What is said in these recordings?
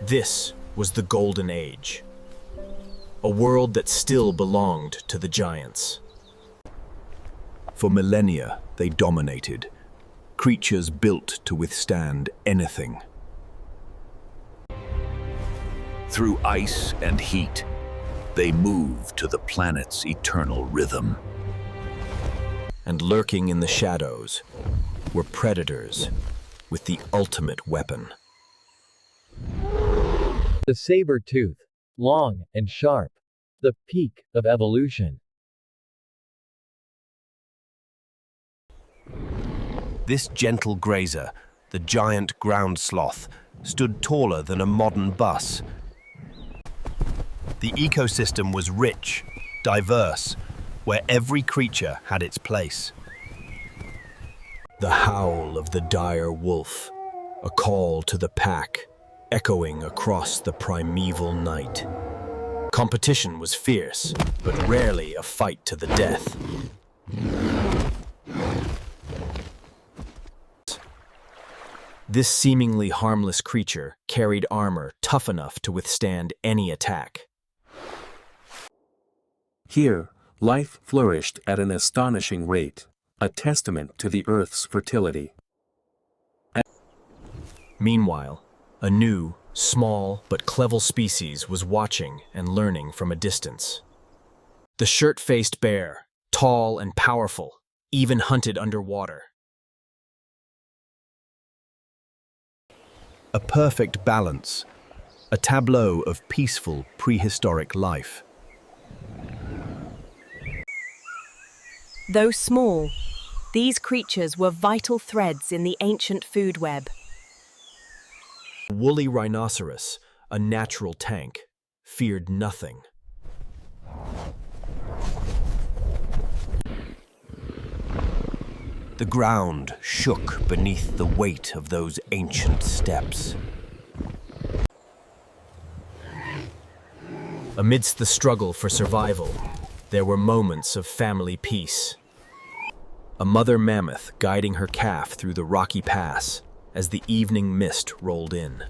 This was the Golden Age, a world that still belonged to the giants. For millennia, they dominated, creatures built to withstand anything. Through ice and heat, they moved to the planet's eternal rhythm. And lurking in the shadows were predators with the ultimate weapon. The saber-tooth, long and sharp, the peak of evolution. This gentle grazer, the giant ground sloth, stood taller than a modern bus. The ecosystem was rich, diverse, where every creature had its place. The howl of the dire wolf, a call to the pack, echoing across the primeval night. Competition was fierce, but rarely a fight to the death. This seemingly harmless creature carried armor tough enough to withstand any attack. Here, life flourished at an astonishing rate, a testament to the Earth's fertility. Meanwhile, a new, small but clever species was watching and learning from a distance. The shirt-faced bear, tall and powerful, even hunted underwater. A perfect balance, a tableau of peaceful prehistoric life. Though small, these creatures were vital threads in the ancient food web. A woolly rhinoceros, a natural tank, feared nothing. The ground shook beneath the weight of those ancient steps. Amidst the struggle for survival, there were moments of family peace. A mother mammoth guiding her calf through the rocky pass as the evening mist rolled in.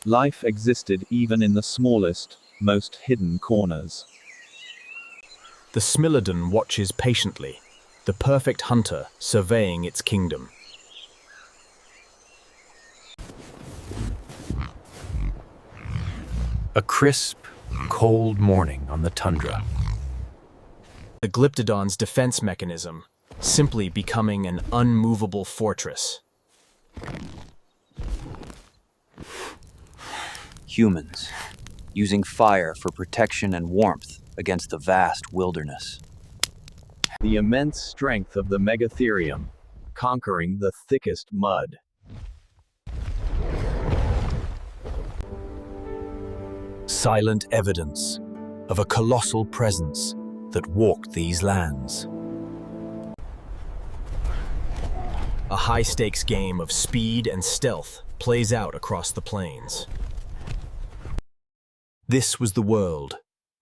Life existed even in the smallest, most hidden corners. The Smilodon watches patiently, the perfect hunter surveying its kingdom. A crisp, cold morning on the tundra. The Glyptodon's defense mechanism simply becoming an unmovable fortress. Humans, using fire for protection and warmth against the vast wilderness. The immense strength of the Megatherium, conquering the thickest mud. Silent evidence of a colossal presence that walked these lands. A high-stakes game of speed and stealth plays out across the plains. This was the world,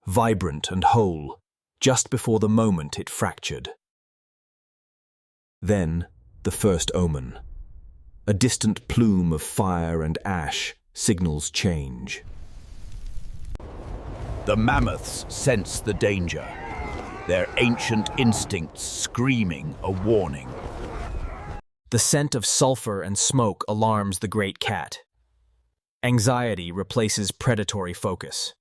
vibrant and whole, just before the moment it fractured. Then, the first omen. A distant plume of fire and ash signals change. The mammoths sense the danger, their ancient instincts screaming a warning. The scent of sulfur and smoke alarms the great cat. Anxiety replaces predatory focus.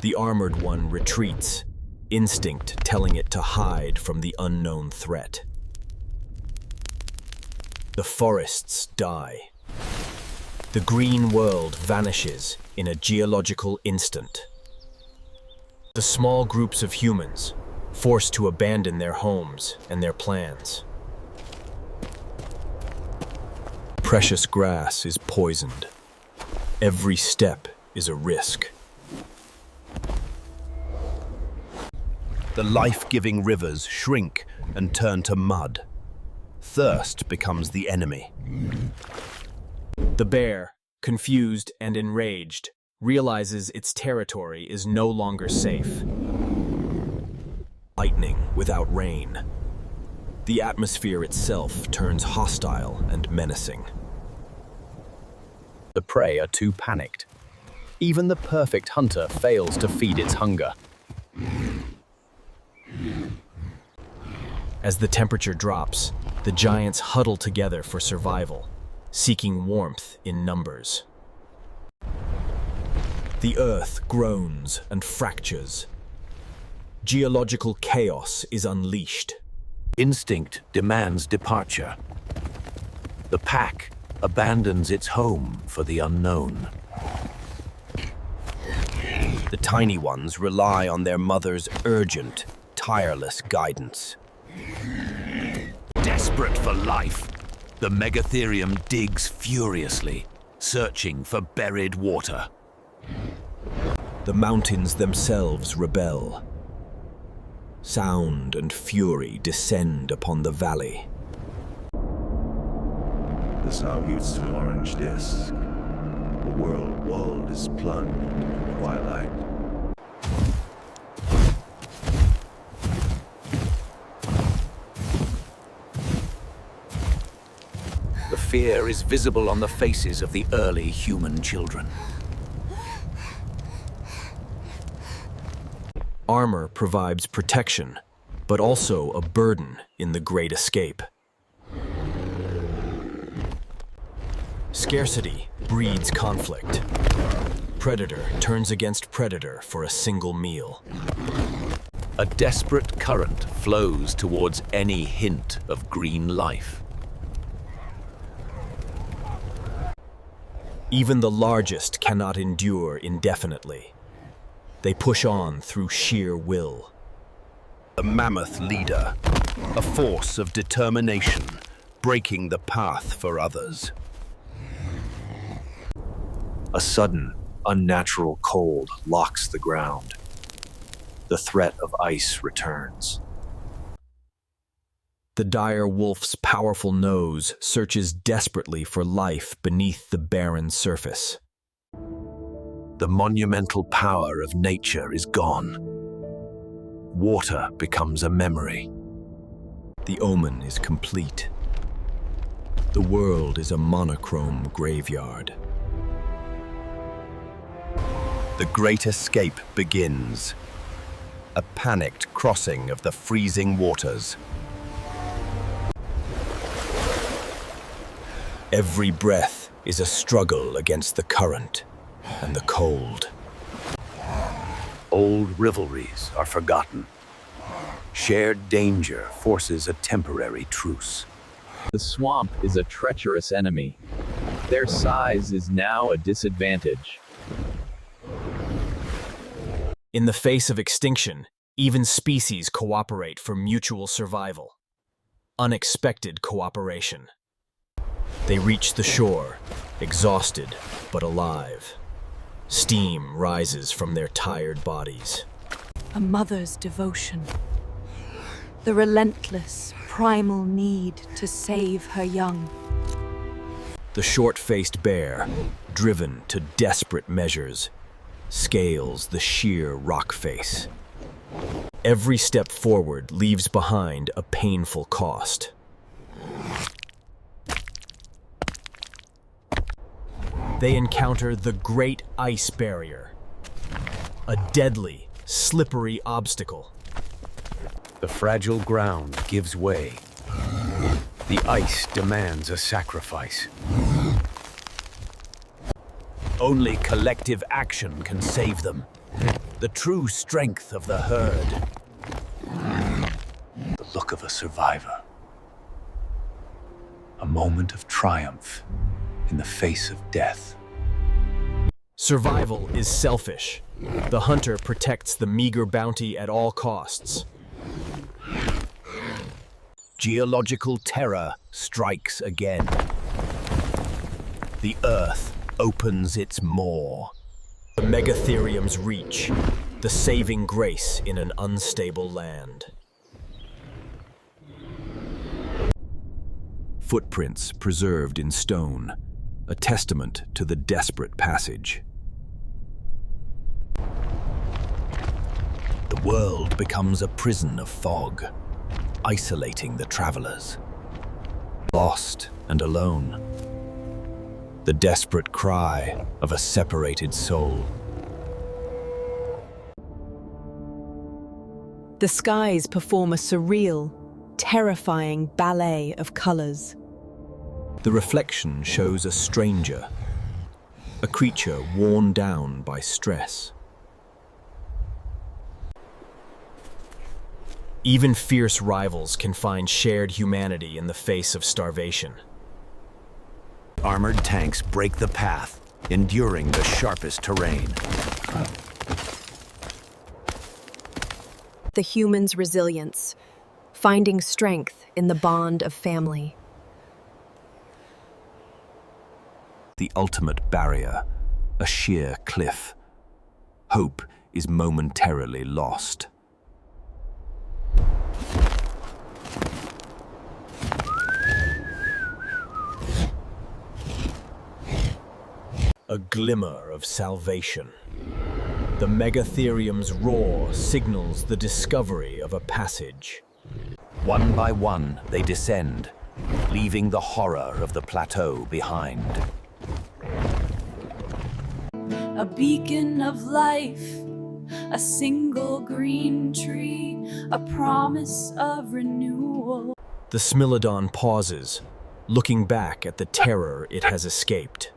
The armored one retreats, instinct telling it to hide from the unknown threat. The forests die. The green world vanishes in a geological instant. The small groups of humans, forced to abandon their homes and their plans. Precious grass is poisoned. Every step is a risk. The life-giving rivers shrink and turn to mud. Thirst becomes the enemy. The bear, confused and enraged, realizes its territory is no longer safe. Lightning without rain. The atmosphere itself turns hostile and menacing. The prey are too panicked. Even the perfect hunter fails to feed its hunger. As the temperature drops, the giants huddle together for survival, seeking warmth in numbers. The earth groans and fractures. Geological chaos is unleashed. Instinct demands departure. The pack abandons its home for the unknown. The tiny ones rely on their mother's urgent, tireless guidance. Desperate for life, the Megatherium digs furiously, searching for buried water. The mountains themselves rebel. Sound and fury descend upon the valley. The Saber-toothed orange disc. The world is plunged in twilight. The fear is visible on the faces of the early human children. Armor provides protection, but also a burden in the Great Escape. Scarcity breeds conflict. Predator turns against predator for a single meal. A desperate current flows towards any hint of green life. Even the largest cannot endure indefinitely. They push on through sheer will. The mammoth leader, a force of determination, breaking the path for others. A sudden, unnatural cold locks the ground. The threat of ice returns. The dire wolf's powerful nose searches desperately for life beneath the barren surface. The monumental power of nature is gone. Water becomes a memory. The omen is complete. The world is a monochrome graveyard. The Great Escape begins. A panicked crossing of the freezing waters. Every breath is a struggle against the current and the cold. Old rivalries are forgotten. Shared danger forces a temporary truce. The swamp is a treacherous enemy. Their size is now a disadvantage. In the face of extinction, even species cooperate for mutual survival. Unexpected cooperation. They reach the shore, exhausted but alive. Steam rises from their tired bodies. A mother's devotion. The relentless, primal need to save her young. The short-faced bear, driven to desperate measures, scales the sheer rock face. Every step forward leaves behind a painful cost. They encounter the Great Ice Barrier, a deadly, slippery obstacle. The fragile ground gives way. The ice demands a sacrifice. Only collective action can save them. The true strength of the herd. The look of a survivor. A moment of triumph in the face of death. Survival is selfish. The hunter protects the meager bounty at all costs. Geological terror strikes again. The earth opens its maw. The Megatherium's reach, the saving grace in an unstable land. Footprints preserved in stone, a testament to the desperate passage. world becomes a prison of fog, isolating the travelers. Lost and alone. The desperate cry of a separated soul. The skies perform a surreal, terrifying ballet of colors. The reflection shows a stranger, a creature worn down by stress. Even fierce rivals can find shared humanity in the face of starvation. Armored tanks break the path, enduring the sharpest terrain. The human's resilience, finding strength in the bond of family. The ultimate barrier, a sheer cliff. Hope is momentarily lost. A glimmer of salvation. The Megatherium's roar signals the discovery of a passage. One by one, they descend, leaving the horror of the plateau behind. A beacon of life, a single green tree, a promise of renewal. The Smilodon pauses, looking back at the terror it has escaped.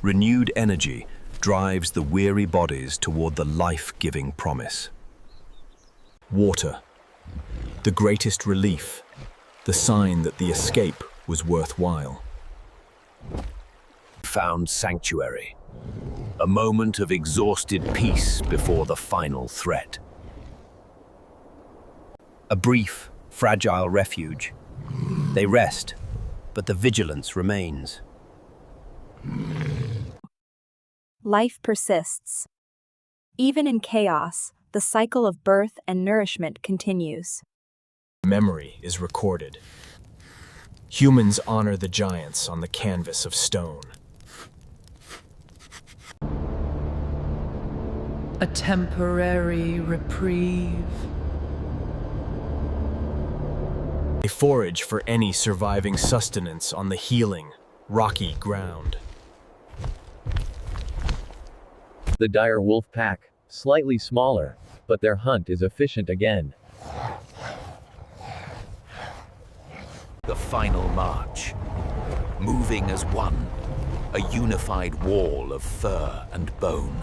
Renewed energy drives the weary bodies toward the life-giving promise. Water, the greatest relief, the sign that the escape was worthwhile. Found sanctuary, a moment of exhausted peace before the final threat. A brief, fragile refuge. They rest, but the vigilance remains. Life persists. Even in chaos, the cycle of birth and nourishment continues. Memory is recorded. Humans honor the giants on the canvas of stone. A temporary reprieve. They forage for any surviving sustenance on the healing, rocky ground. The dire wolf pack, slightly smaller, but their hunt is efficient again. The final march, moving as one, a unified wall of fur and bone.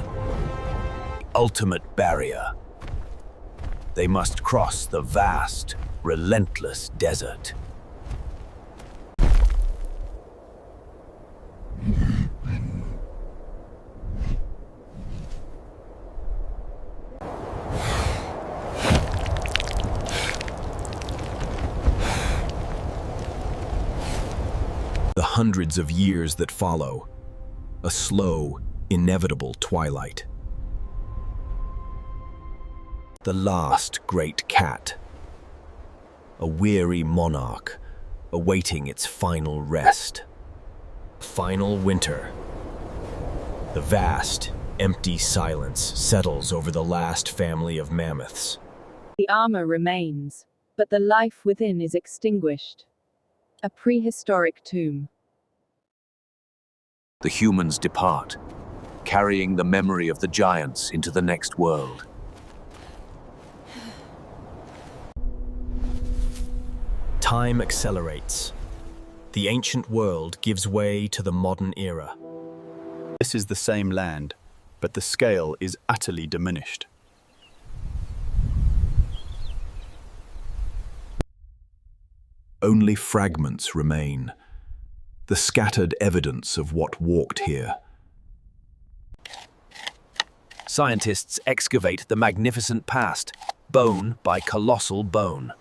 The ultimate barrier. They must cross the vast, relentless desert. The hundreds of years that follow, a slow, inevitable twilight. The last great cat, a weary monarch awaiting its final rest. Final winter. The vast, empty silence settles over the last family of mammoths. The armor remains, but the life within is extinguished. A prehistoric tomb. The humans depart, carrying the memory of the giants into the next world. Time accelerates. The ancient world gives way to the modern era. This is the same land, but the scale is utterly diminished. Only fragments remain, the scattered evidence of what walked here. Scientists excavate the magnificent past, bone by colossal bone.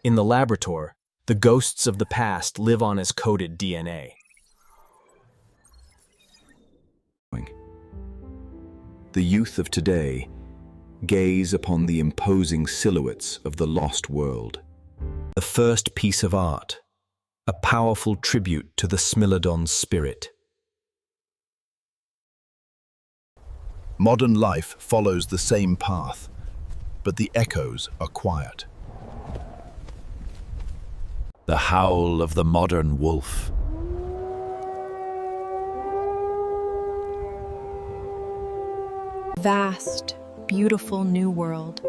In the laboratory, the ghosts of the past live on as coded DNA. The youth of today gaze upon the imposing silhouettes of the lost world. The first piece of art, a powerful tribute to the Smilodon's spirit. Modern life follows the same path, but the echoes are quiet. The howl of the modern wolf. Vast, beautiful new world.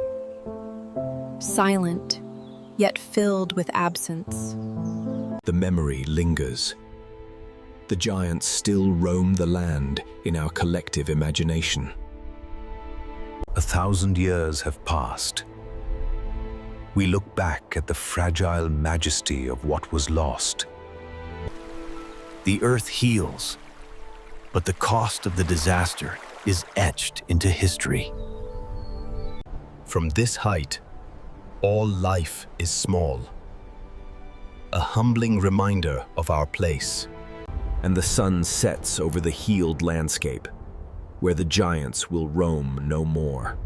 Silent, yet filled with absence. The memory lingers. The giants still roam the land in our collective imagination. 1,000 years have passed. We look back at the fragile majesty of what was lost. The earth heals, but the cost of the disaster is etched into history. From this height, all life is small. A humbling reminder of our place. And the sun sets over the healed landscape, where the giants will roam no more.